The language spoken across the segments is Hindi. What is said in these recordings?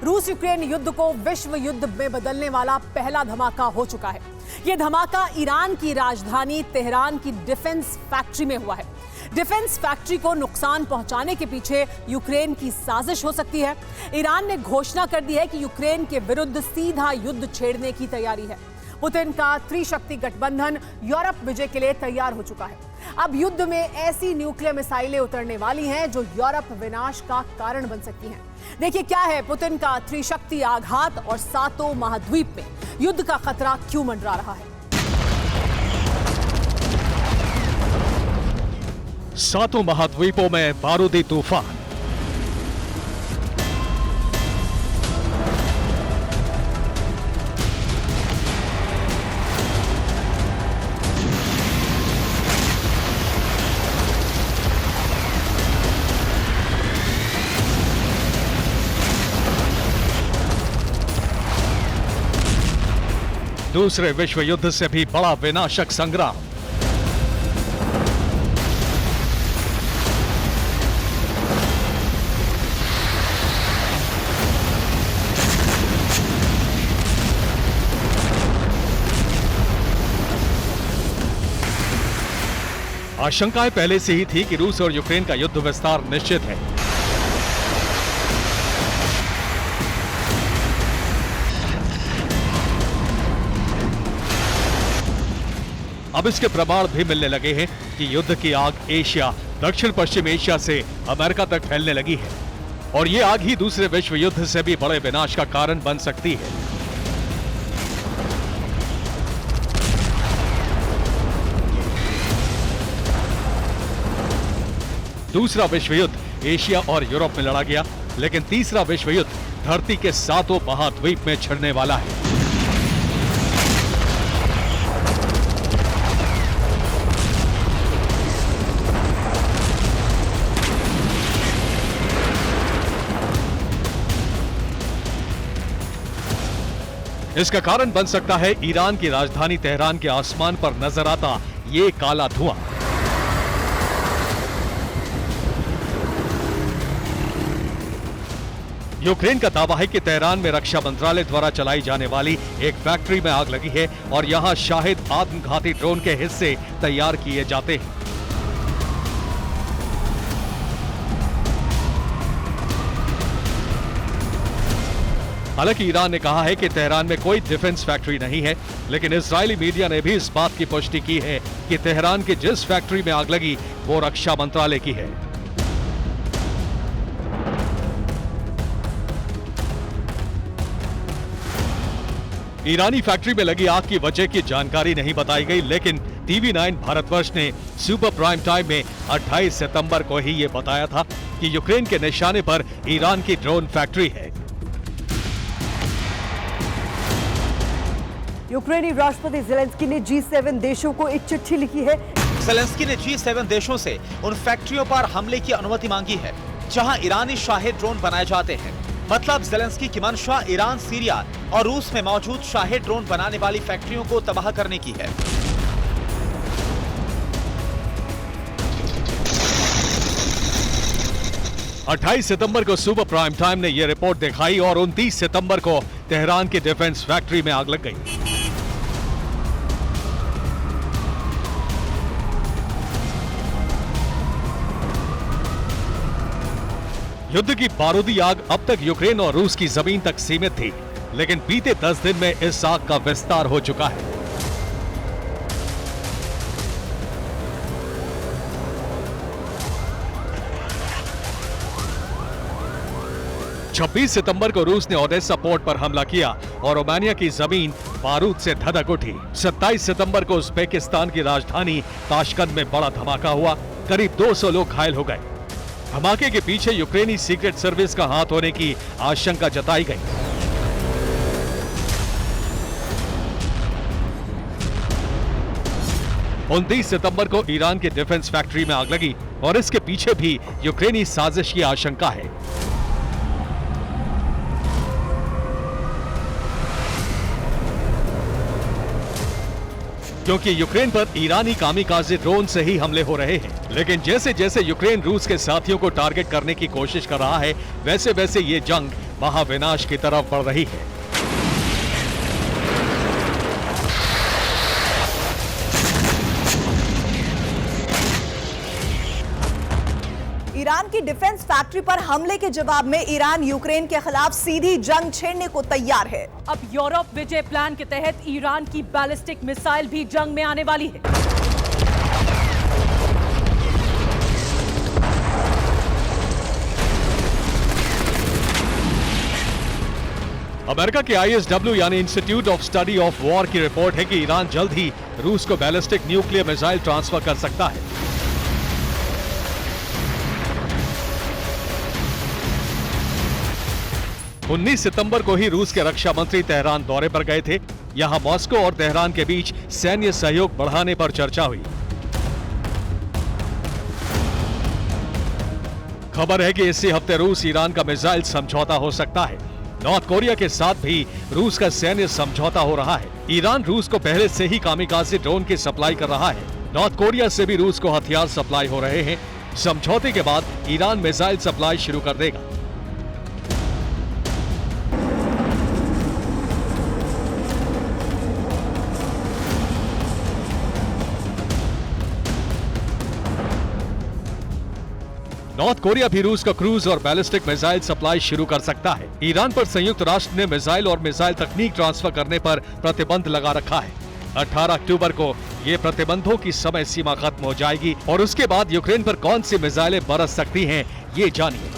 रूस यूक्रेन युद्ध को विश्व युद्ध में बदलने वाला पहला धमाका हो चुका है। यह धमाका ईरान की राजधानी तेहरान की डिफेंस फैक्ट्री में हुआ है। डिफेंस फैक्ट्री को नुकसान पहुंचाने के पीछे यूक्रेन की साजिश हो सकती है। ईरान ने घोषणा कर दी है कि यूक्रेन के विरुद्ध सीधा युद्ध छेड़ने की तैयारी है। पुतिन का त्रिशक्ति गठबंधन यूरोप विजय के लिए तैयार हो चुका है। अब युद्ध में ऐसी न्यूक्लियर मिसाइलें उतरने वाली हैं जो यूरोप विनाश का कारण बन सकती हैं। देखिए क्या है पुतिन का त्रिशक्ति आघात और सातों महाद्वीप में युद्ध का खतरा क्यों मंडरा रहा है। सातों महाद्वीपों में बारूदी तूफान। दूसरे विश्व युद्ध से भी बड़ा विनाशक संग्राम। आशंकाएं पहले से ही थी कि रूस और यूक्रेन का युद्ध विस्तार निश्चित है। अब इसके प्रमाण भी मिलने लगे हैं कि युद्ध की आग एशिया, दक्षिण पश्चिम एशिया से अमेरिका तक फैलने लगी है और ये आग ही दूसरे विश्व युद्ध से भी बड़े विनाश का कारण बन सकती है। दूसरा विश्व युद्ध एशिया और यूरोप में लड़ा गया, लेकिन तीसरा विश्व युद्ध धरती के सातों महाद्वीप में छिड़ने वाला है। इसका कारण बन सकता है ईरान की राजधानी तेहरान के आसमान पर नजर आता ये काला धुआं। यूक्रेन का दावा है कि तेहरान में रक्षा मंत्रालय द्वारा चलाई जाने वाली एक फैक्ट्री में आग लगी है और यहां शाहिद आत्मघाती ड्रोन के हिस्से तैयार किए जाते हैं। हालांकि ईरान ने कहा है कि तेहरान में कोई डिफेंस फैक्ट्री नहीं है, लेकिन इजरायली मीडिया ने भी इस बात की पुष्टि की है कि तेहरान की जिस फैक्ट्री में आग लगी वो रक्षा मंत्रालय की है। ईरानी फैक्ट्री में लगी आग की वजह की जानकारी नहीं बताई गई, लेकिन TV9 भारतवर्ष ने सुपर प्राइम टाइम में 28 सितंबर को ही ये बताया था कि यूक्रेन के निशाने पर ईरान की ड्रोन फैक्ट्री है। यूक्रेनी राष्ट्रपति ज़ेलेंस्की ने G7 देशों को एक चिट्ठी लिखी है। ज़ेलेंस्की ने G7 देशों से उन फैक्ट्रियों पर हमले की अनुमति मांगी है जहां ईरानी शाहिद ड्रोन बनाए जाते हैं। मतलब ज़ेलेंस्की की मंशा ईरान, सीरिया और रूस में मौजूद शाहिद ड्रोन बनाने वाली फैक्ट्रियों को तबाह करने की है। अट्ठाईस सितंबर को सुपर प्राइम टाइम ने यह रिपोर्ट दिखाई और 29 सितंबर को तेहरान की डिफेंस फैक्ट्री में आग लग गई। युद्ध की बारूदी आग अब तक यूक्रेन और रूस की जमीन तक सीमित थी, लेकिन बीते 10 दिन में इस आग का विस्तार हो चुका है। छब्बीस सितंबर को रूस ने ओडेसा पोर्ट पर हमला किया और रोमानिया की जमीन बारूद से धधक उठी। 27 सितंबर को उज्बेकिस्तान की राजधानी ताशकंद में बड़ा धमाका हुआ, करीब 200 लोग घायल हो गए। धमाके के पीछे यूक्रेनी सीक्रेट सर्विस का हाथ होने की आशंका जताई गई। उनतीस सितंबर को ईरान की डिफेंस फैक्ट्री में आग लगी और इसके पीछे भी यूक्रेनी साजिश की आशंका है। क्योंकि यूक्रेन पर ईरानी कामिकाज़े ड्रोन से ही हमले हो रहे हैं, लेकिन जैसे जैसे यूक्रेन रूस के साथियों को टारगेट करने की कोशिश कर रहा है, वैसे वैसे ये जंग महाविनाश की तरफ बढ़ रही है। ईरान की डिफेंस फैक्ट्री पर हमले के जवाब में ईरान यूक्रेन के खिलाफ सीधी जंग छेड़ने को तैयार है। अब यूरोप विजय प्लान के तहत ईरान की बैलिस्टिक मिसाइल भी जंग में आने वाली है। अमेरिका के ISW यानी institute of study of war की रिपोर्ट है कि ईरान जल्द ही रूस को बैलिस्टिक न्यूक्लियर मिसाइल ट्रांसफर कर सकता है। उन्नीस सितंबर को ही रूस के रक्षा मंत्री तेहरान दौरे पर गए थे। यहां मॉस्को और तेहरान के बीच सैन्य सहयोग बढ़ाने पर चर्चा हुई। खबर है कि इसी हफ्ते रूस ईरान का मिसाइल समझौता हो सकता है। नॉर्थ कोरिया के साथ भी रूस का सैन्य समझौता हो रहा है। ईरान रूस को पहले से ही कामिकाज़े ड्रोन की सप्लाई कर रहा है। नॉर्थ कोरिया से भी रूस को हथियार सप्लाई हो रहे हैं। समझौते के बाद ईरान मिसाइल सप्लाई शुरू कर देगा। नॉर्थ कोरिया भी रूस को क्रूज और बैलिस्टिक मिसाइल सप्लाई शुरू कर सकता है। ईरान पर संयुक्त राष्ट्र ने मिसाइल और मिसाइल तकनीक ट्रांसफर करने पर प्रतिबंध लगा रखा है। 18 अक्टूबर को ये प्रतिबंधों की समय सीमा खत्म हो जाएगी और उसके बाद यूक्रेन पर कौन सी मिसाइलें बरस सकती हैं, ये जानिए।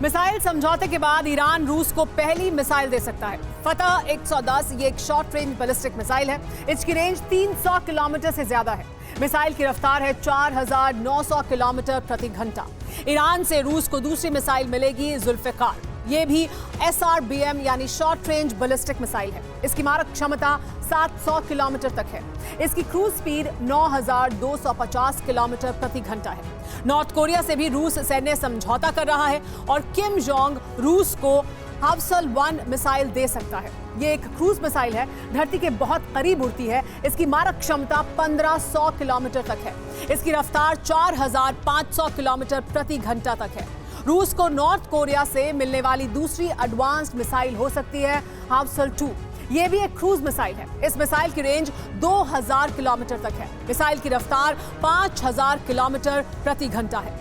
मिसाइल समझौते के बाद ईरान रूस को पहली मिसाइल दे सकता है। फतह 110 ये एक शॉर्ट रेंज बैलिस्टिक मिसाइल है। इसकी रेंज 300 किलोमीटर से ज्यादा है। मिसाइल की रफ्तार है 4900 किलोमीटर प्रति घंटा। ईरान से रूस को दूसरी मिसाइल मिलेगी जुल्फिकार। ये भी SRBM यानी शॉर्ट रेंज बैलिस्टिक मिसाइल है। इसकी मारक क्षमता 700 किलोमीटर तक है। इसकी क्रूज स्पीड 9250 किलोमीटर प्रति घंटा है। नॉर्थ कोरिया से भी रूस सैन्य समझौता कर रहा है और किम जोंग रूस को हावसल 1 मिसाइल दे सकता है। ये एक क्रूज मिसाइल है, धरती के बहुत करीब उड़ती है। इसकी मारक क्षमता 1500 किलोमीटर तक है। इसकी रफ्तार 4500 किलोमीटर प्रति घंटा तक है। रूस को नॉर्थ कोरिया से मिलने वाली दूसरी एडवांस्ड मिसाइल हो सकती है हावसल 2। ये भी एक क्रूज मिसाइल है। इस मिसाइल की रेंज 2000 किलोमीटर तक है। मिसाइल की रफ्तार 5000 किलोमीटर प्रति घंटा है।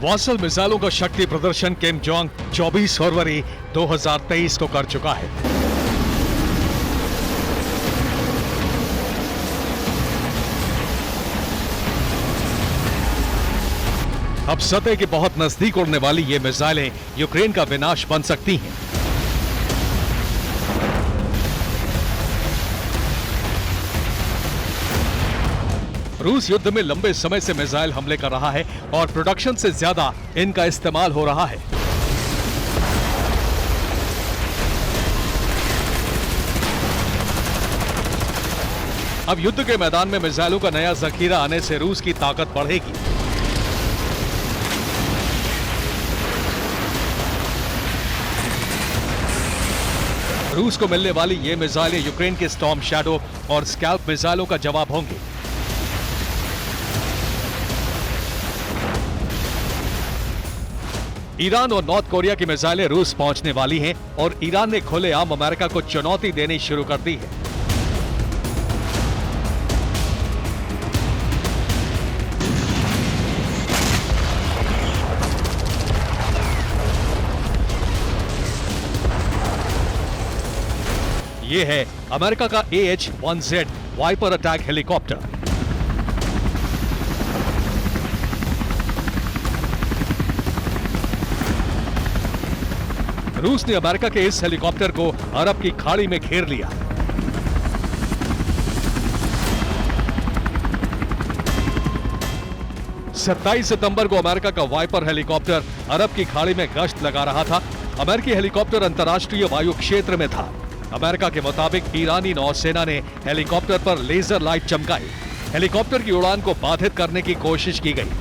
वासल मिसाइलों का शक्ति प्रदर्शन किम जोंग 24 फरवरी 2023 को कर चुका है। अब सतह के बहुत नजदीक उड़ने वाली ये मिसाइलें यूक्रेन का विनाश बन सकती हैं। रूस युद्ध में लंबे समय से मिसाइल हमले कर रहा है और प्रोडक्शन से ज्यादा इनका इस्तेमाल हो रहा है। अब युद्ध के मैदान में मिसाइलों का नया जखीरा आने से रूस की ताकत बढ़ेगी। रूस को मिलने वाली ये मिसाइलें यूक्रेन के स्टॉर्म शैडो और स्कैल्प मिसाइलों का जवाब होंगे। ईरान और नॉर्थ कोरिया की मिसाइलें रूस पहुंचने वाली हैं और ईरान ने खुलेआम अमेरिका को चुनौती देनी शुरू कर दी है। ये है अमेरिका का AH-1Z वाइपर अटैक हेलीकॉप्टर। रूस ने अमेरिका के इस हेलीकॉप्टर को अरब की खाड़ी में घेर लिया। सत्ताईस सितंबर को अमेरिका का वाइपर हेलीकॉप्टर अरब की खाड़ी में गश्त लगा रहा था। अमेरिकी हेलीकॉप्टर अंतर्राष्ट्रीय वायु क्षेत्र में था। अमेरिका के मुताबिक ईरानी नौसेना ने हेलीकॉप्टर पर लेजर लाइट चमकाई। हेलीकॉप्टर की उड़ान को बाधित करने की कोशिश की गई।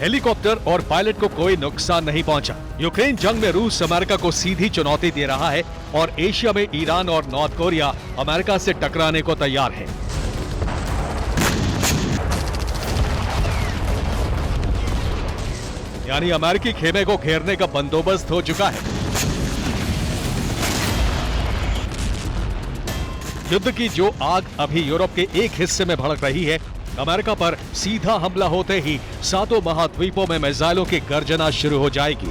हेलीकॉप्टर और पायलट को कोई नुकसान नहीं पहुंचा। यूक्रेन जंग में रूस अमेरिका को सीधी चुनौती दे रहा है और एशिया में ईरान और नॉर्थ कोरिया अमेरिका से टकराने को तैयार है। यानी अमेरिकी खेमे को घेरने का बंदोबस्त हो चुका है। युद्ध की जो आग अभी यूरोप के एक हिस्से में भड़क रही है, अमेरिका पर सीधा हमला होते ही सातों महाद्वीपों में मिसाइलों की गर्जना शुरू हो जाएगी।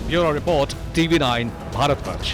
Bureau report, TV9 Bharatvarsh.